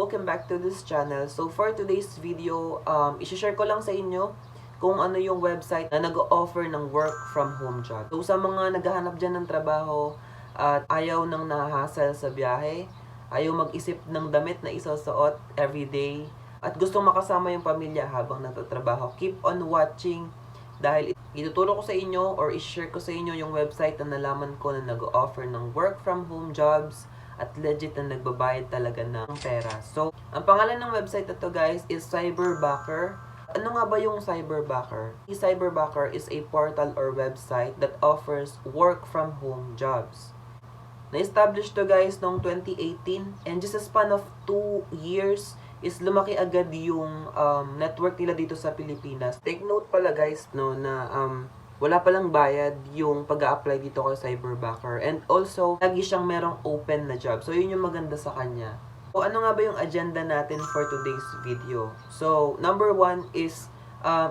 Welcome back to this channel. So for today's video, i-share ko lang sa inyo kung ano yung website na nag-offer ng work from home job. So sa mga naghahanap dyan ng trabaho at ayaw nang nahahassle sa biyahe, ayaw mag-isip ng damit na isusuot everyday, at gustong makasama yung pamilya habang nagtatrabaho, keep on watching dahil ituturo ko sa inyo or i-share ko sa inyo yung website na nalaman ko na nag-offer ng work from home jobs at legit na nagbabayad talaga ng pera. So, ang pangalan ng website na to guys is Cyberbacker. Ano nga ba yung Cyberbacker? Cyberbacker is a portal or website that offers work from home jobs. Na-establish to guys noong 2018 and just a span of 2 years is lumaki agad yung network nila dito sa Pilipinas. Take note pala guys no na wala palang bayad yung pag-a-apply dito kay Cyberbacker. And also, lagi siyang merong open na job. So, yun yung maganda sa kanya. So, ano nga ba yung agenda natin for today's video? So, number 1 is,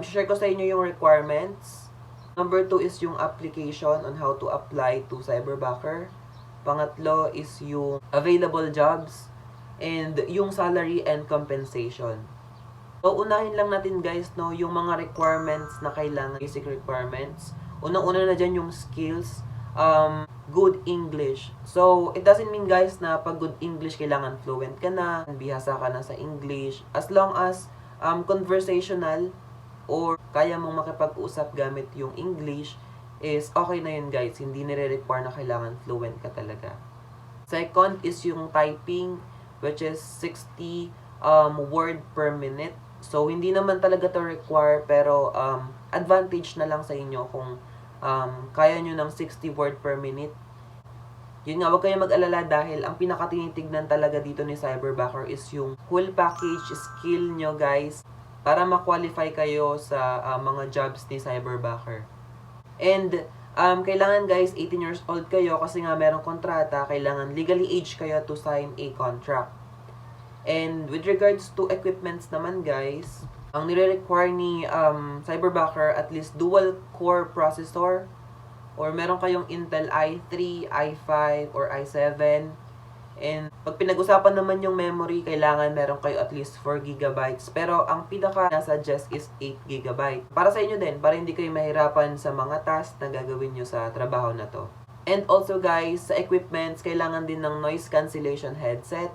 share ko sa inyo yung requirements. Number 2 is yung application on how to apply to Cyberbacker. Pangatlo is yung available jobs and yung salary and compensation. So, unahin lang natin guys, no, yung mga requirements na kailangan, basic requirements. Unang-una na dyan yung skills, good English. So, it doesn't mean guys na pag good English, kailangan fluent ka na, bihasa ka na sa English. As long as conversational or kaya mong makipag-usap gamit yung English, is okay na yun guys. Hindi nire-require na kailangan fluent ka talaga. Second is yung typing, which is 60 word per minute. So, hindi naman talaga to require, pero advantage na lang sa inyo kung kaya nyo ng 60 word per minute. Yun nga, huwag kayong mag-alala dahil ang pinakatinitignan talaga dito ni Cyberbacker is yung full package skill nyo guys para ma-qualify kayo sa mga jobs ni Cyberbacker. And kailangan guys 18 years old kayo kasi nga merong kontrata, kailangan legally age kayo to sign a contract. And with regards to equipments naman guys, ang nire-require ni Cyberbacker at least dual core processor or meron kayong Intel i3, i5 or i7. And pag pinag-usapan naman yung memory, kailangan meron kayo at least 4 GB. Pero ang pinaka nasuggest is 8 GB. Para sa inyo din, para hindi kayo mahirapan sa mga tasks na gagawin nyo sa trabaho na to. And also guys, sa equipments, kailangan din ng noise cancellation headset.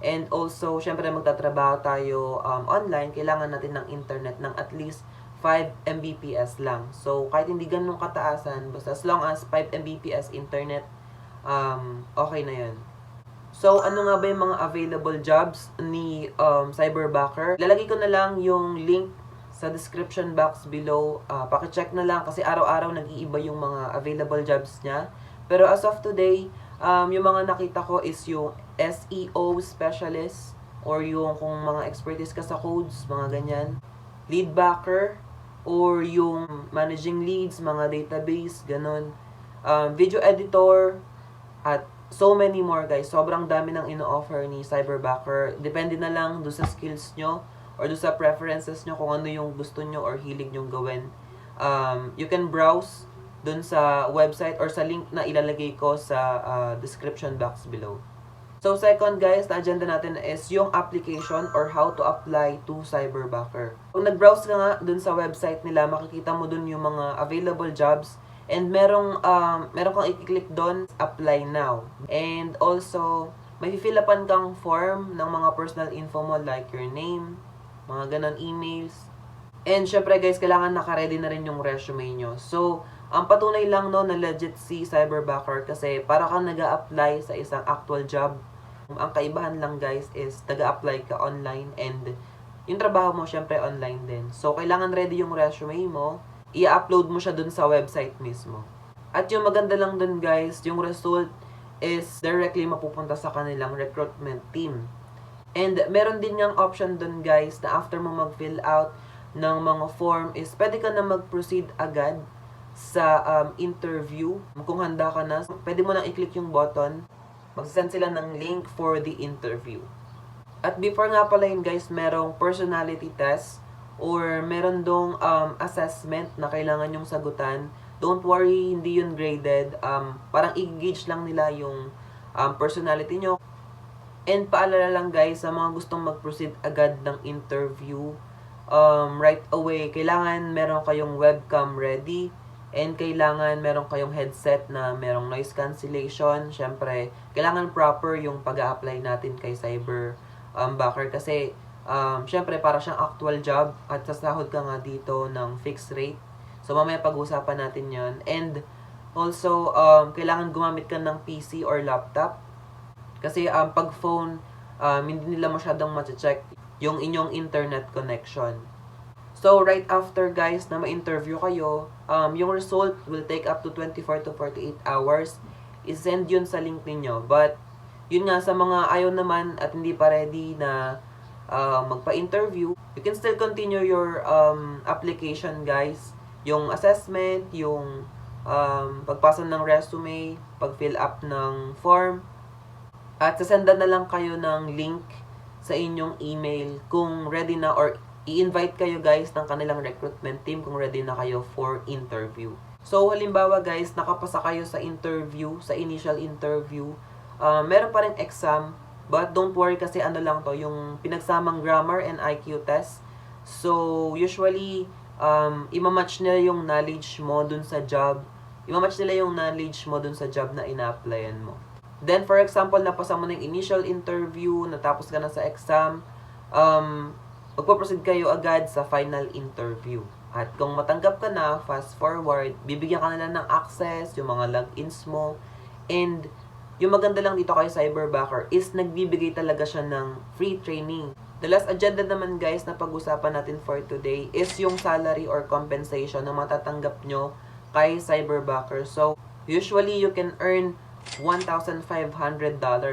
And also, syempre magtatrabaho tayo online, kailangan natin ng internet ng at least 5 Mbps lang. So, kahit hindi ganun kataasan, basta as long as 5 Mbps internet, okay na yun. So, ano nga ba yung mga available jobs ni Cyberbacker? Lalagay ko na lang yung link sa description box below. Pakicheck na lang kasi araw-araw nag-iiba yung mga available jobs niya. Pero as of today, yung mga nakita ko is yung SEO specialist or yung kung mga expertise ka sa codes, mga ganyan. Lead backer or yung managing leads, mga database, ganun. Video editor at so many more guys. Sobrang dami ng ino-offer ni Cyberbacker. Depende na lang doon sa skills nyo or doon sa preferences nyo kung ano yung gusto nyo or hilig nyo gawin. You can browse dun sa website or sa link na ilalagay ko sa description box below. So, second guys, na agenda natin is yung application or how to apply to Cyberbacker. Kung nag-browse ka nga dun sa website nila, makikita mo dun yung mga available jobs and meron kang i-click dun, apply now. And also, may fill-upan kang form ng mga personal info mo like your name, mga ganon, emails. And syempre guys, kailangan naka-ready na rin yung resume nyo. So, ang patunay lang no na legit si Cyberbacker kasi para kang nag-a-apply sa isang actual job. Ang kaibahan lang guys is nag-a-apply ka online and yung trabaho mo syempre online din. So, kailangan ready yung resume mo, i-upload mo siya dun sa website mismo. At yung maganda lang dun guys, yung result is directly mapupunta sa kanilang recruitment team. And meron din ngang option dun guys na after mo mag-fill out ng mga form is pwede ka na mag-proceed agad sa interview. Kung handa ka na, pwede mo nang i-click yung button. Magsasend sila ng link for the interview. At before nga pala yun guys, merong personality test or meron dong assessment na kailangan yung sagutan. Don't worry, hindi yun graded. Parang i-gauge lang nila yung personality nyo. And paalala lang guys, sa mga gustong mag-proceed agad ng interview, right away, kailangan meron kayong webcam ready, and kailangan meron kayong headset na merong noise cancellation. Syempre, kailangan proper yung pag-a-apply natin kay Cyberbacker kasi syempre para siyang actual job at sasahod ka nga dito ng fixed rate. So mamaya pag-usapan natin yon. And also, kailangan gumamit ka ng PC or laptop kasi pag phone, hindi nila masyadong ma-check yung inyong internet connection. So, right after guys na ma-interview kayo, yung result will take up to 24 to 48 hours. I-send yun sa link ninyo. But, yun nga, sa mga ayaw naman at hindi pa ready na magpa-interview, you can still continue your application guys. Yung assessment, yung pagpasa ng resume, pag-fill up ng form, at sasendan na lang kayo ng link sa inyong email kung ready na, or i-invite kayo guys ng kanilang recruitment team kung ready na kayo for interview. So, halimbawa guys, nakapasa kayo sa interview, sa initial interview, meron pa rin exam, but don't worry kasi ano lang to, yung pinagsamang grammar and IQ test. So, usually, imamatch nila yung knowledge mo dun sa job. Imamatch nila yung knowledge mo dun sa job na ina-applyan mo. Then, for example, napasa mo ng initial interview, natapos ka na sa exam, magpo-proceed kayo agad sa final interview. At kung matanggap ka na, fast forward, bibigyan ka nila ng access, yung mga logins mo. And yung maganda lang dito kay Cyberbacker is nagbibigay talaga siya ng free training. The last agenda naman guys na pag-usapan natin for today is yung salary or compensation na matatanggap nyo kay Cyberbacker. So, usually you can earn $1,500.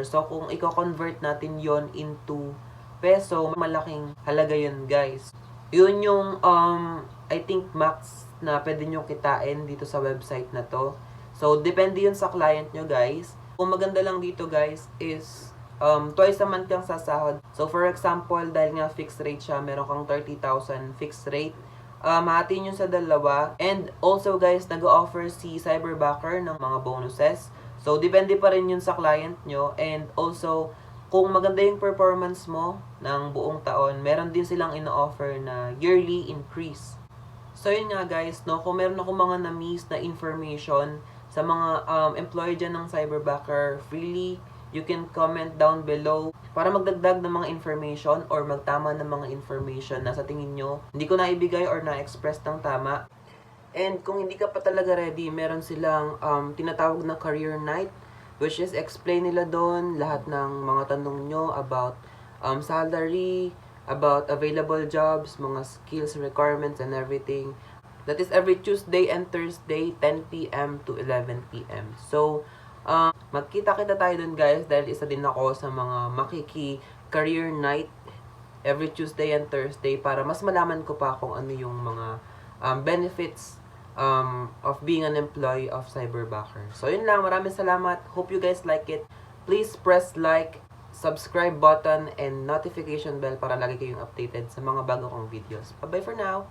So, kung i-convert natin yon into peso, malaking halaga yun guys. Yun yung I think max na pwede nyo kitain dito sa website na to. So depende yun sa client nyo guys. Kung maganda lang dito guys is twice a month kang sasahod. So for example, dahil nga fixed rate siya, meron kang 30,000 fixed rate, hatiin yun sa dalawa. And also guys, nag-offer si Cyberbacker ng mga bonuses. So depende pa rin yun sa client nyo. And also, kung maganda yung performance mo ng buong taon, meron din silang ino-offer na yearly increase. So yun nga guys, no, kung meron ako mga na-miss na information sa mga employee dyan ng Cyberbacker, freely, you can comment down below para magdagdag ng mga information or magtama ng mga information na sa tingin nyo hindi ko naibigay or na-express ng tama. And kung hindi ka pa talaga ready, meron silang tinatawag na career night, which is explain nila doon lahat ng mga tanong nyo about salary, about available jobs, mga skills, requirements, and everything. That is every Tuesday and Thursday, 10 p.m. to 11 p.m. So, magkita-kita tayo doon guys dahil isa din ako sa mga makiki-career night every Tuesday and Thursday para mas malaman ko pa kung ano yung mga benefits of being an employee of Cyberbacker. So yun lang, maraming salamat. Hope you guys like it. Please press like, subscribe button, and notification bell para lagi kayong updated sa mga bago kong videos. Bye-bye for now!